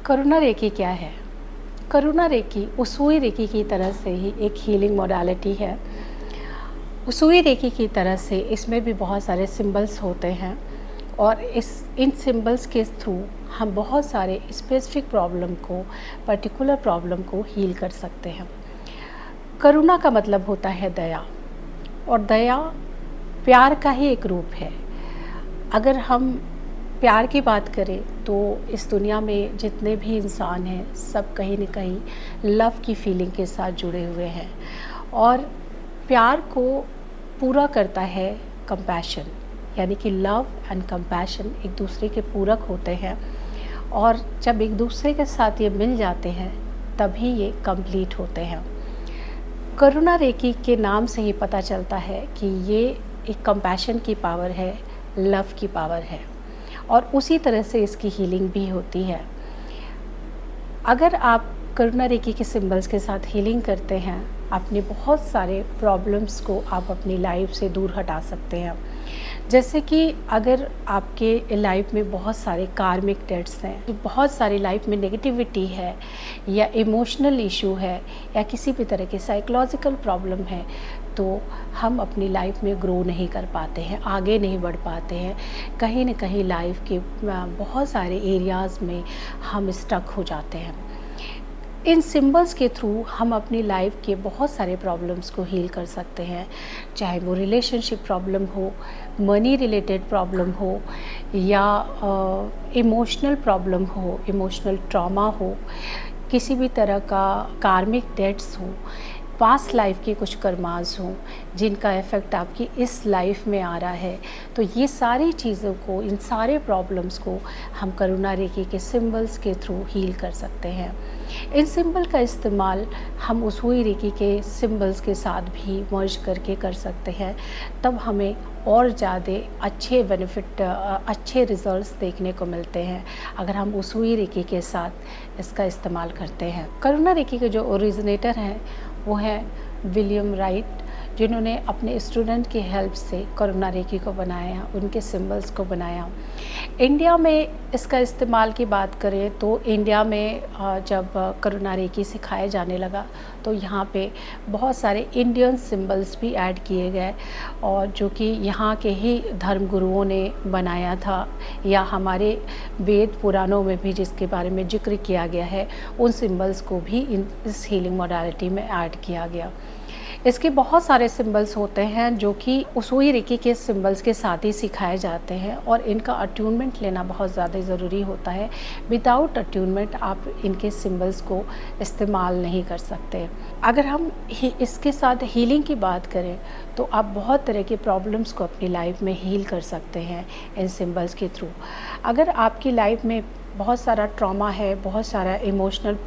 करुणा recce क्या है? करुणा recce उसुई recce की तरह से ही एक हीलिंग मोडालिटी है। उसुई रेकी की तरह से इसमें भी बहुत सारे सिंबल्स होते हैं और इन सिंबल्स के थ्रू हम बहुत सारे स्पेसिफिक प्रॉब्लम को, पर्टिकुलर प्रॉब्लम को हील कर सकते हैं। करुणा का मतलब होता है दया, और दया प्यार का ही एक रूप है। अगर हम प्यार की बात करें तो इस दुनिया में जितने भी इंसान हैं सब कहीं न कहीं लव की फीलिंग के साथ जुड़े हुए हैं, और प्यार को पूरा करता है कंपैशन, यानी कि लव एंड कंपैशन एक दूसरे के पूरक होते हैं, और जब एक दूसरे के साथ ये मिल जाते हैं तभी ये कंप्लीट होते हैं। करुणा रेकी के नाम से ही पता चलता है कि ये एक कंपैशन की पावर है, लव की पावर है, और उसी तरह से इसकी हीलिंग भी होती है। अगर आप करुणा रेकी के सिंबल्स के साथ हीलिंग करते हैं, अपने बहुत सारे प्रॉब्लम्स को आप अपनी लाइफ से दूर हटा सकते हैं। जैसे कि अगर आपके लाइफ में बहुत सारे कार्मिक डेट्स हैं, बहुत सारी लाइफ में नेगेटिविटी है, या इमोशनल इशू है, या किसी भी तरह की साइकोलॉजिकल प्रॉब्लम है, तो हम अपनी लाइफ में ग्रो नहीं कर पाते हैं, आगे नहीं बढ़ पाते हैं। कहीं न कहीं लाइफ के बहुत सारे एरियाज़ में हम स्टक हो जाते हैं। इन सिंबल्स के थ्रू हम अपनी लाइफ के बहुत सारे प्रॉब्लम्स को हील कर सकते हैं, चाहे वो रिलेशनशिप प्रॉब्लम हो, मनी रिलेटेड प्रॉब्लम हो, या इमोशनल प्रॉब्लम हो, इमोशनल ट्रॉमा हो, किसी भी तरह का कार्मिक डेट्स हो, पास्ट लाइफ के कुछ कर्मास हों जिनका इफ़ेक्ट आपकी इस लाइफ में आ रहा है। तो ये सारी चीज़ों को, इन सारे प्रॉब्लम्स को हम करुणा रेकी के सिंबल्स के थ्रू हील कर सकते हैं। इन सिंबल का इस्तेमाल हम उसुई रेकी के सिंबल्स के साथ भी मर्ज करके कर सकते हैं, तब हमें और ज़्यादा अच्छे बेनिफिट, अच्छे रिजल्ट्स देखने को मिलते हैं अगर हम उसुई रेकी के साथ इसका इस्तेमाल करते हैं। करुणा रेकी के जो ओरिजिनेटर हैं वो हैं विलियम राइट, जिन्होंने अपने स्टूडेंट की हेल्प से करुणा रेकी को बनाया, उनके सिंबल्स को बनाया। इंडिया में इसका इस्तेमाल की बात करें तो इंडिया में जब करुणा रेकी सिखाया जाने लगा तो यहाँ पे बहुत सारे इंडियन सिंबल्स भी ऐड किए गए, और जो कि यहाँ के ही धर्मगुरुओं ने बनाया था, या हमारे वेद पुराणों में भी जिसके बारे में जिक्र किया गया है, उन सिंबल्स को भी इस हीलिंग मोडालिटी में ऐड किया गया। इसके बहुत सारे सिंबल्स होते हैं जो कि उसुई रेकी के सिंबल्स के साथ ही सिखाए जाते हैं, और इनका अट्यूनमेंट लेना बहुत ज़्यादा ज़रूरी होता है। विदाउट अट्यूनमेंट आप इनके सिंबल्स को इस्तेमाल नहीं कर सकते। अगर हम इसके साथ हीलिंग की बात करें तो आप बहुत तरह के प्रॉब्लम्स को अपनी लाइफ में हील कर सकते हैं इन सिंबल्स के थ्रू। अगर आपकी लाइफ में बहुत सारा ट्रॉमा है, बहुत सारा इमोशनल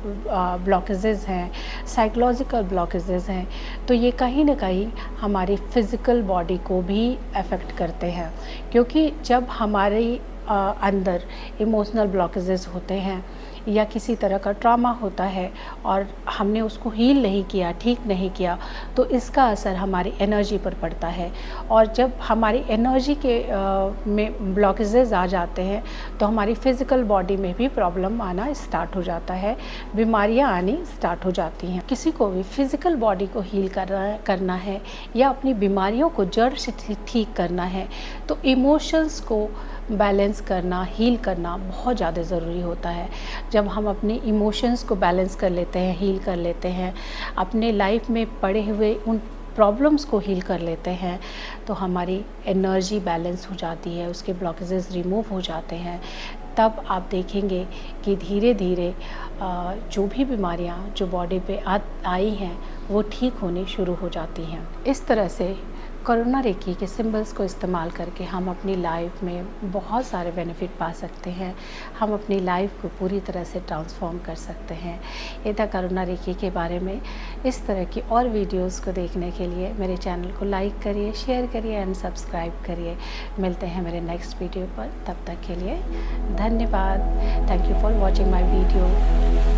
ब्लॉकेजेस हैं, साइकोलॉजिकल ब्लॉकेजेस हैं, तो ये कहीं ना कहीं हमारी फ़िज़िकल बॉडी को भी अफेक्ट करते हैं, क्योंकि जब हमारे अंदर इमोशनल ब्लॉकेजेस होते हैं या किसी तरह का ट्रॉमा होता है और हमने उसको हील नहीं किया, ठीक नहीं किया, तो इसका असर हमारी एनर्जी पर पड़ता है, और जब हमारी एनर्जी के में ब्लॉकेजेस आ जाते हैं तो हमारी फ़िज़िकल बॉडी में भी प्रॉब्लम आना स्टार्ट हो जाता है, बीमारियां आनी स्टार्ट हो जाती हैं। किसी को भी फ़िज़िकल बॉडी को हील करना है या अपनी बीमारियों को जड़ से ठीक करना है, तो इमोशंस को बैलेंस करना, हील करना बहुत ज़्यादा ज़रूरी होता है। जब हम अपने इमोशंस को बैलेंस कर लेते हैं, हील कर लेते हैं, अपने लाइफ में पड़े हुए उन प्रॉब्लम्स को हील कर लेते हैं, तो हमारी एनर्जी बैलेंस हो जाती है, उसके ब्लॉकेजेस रिमूव हो जाते हैं। तब आप देखेंगे कि धीरे धीरे जो भी बीमारियां जो बॉडी पे आई हैं वो ठीक होनी शुरू हो जाती हैं। इस तरह से करुणा रेकी के सिंबल्स को इस्तेमाल करके हम अपनी लाइफ में बहुत सारे बेनिफिट पा सकते हैं, हम अपनी लाइफ को पूरी तरह से ट्रांसफॉर्म कर सकते हैं। ये था करुणा रेकी के बारे में। इस तरह की और वीडियोस को देखने के लिए मेरे चैनल को लाइक करिए, शेयर करिए एंड सब्सक्राइब करिए। मिलते हैं मेरे नेक्स्ट वीडियो पर, तब तक के लिए धन्यवाद। Thank you for watching my video.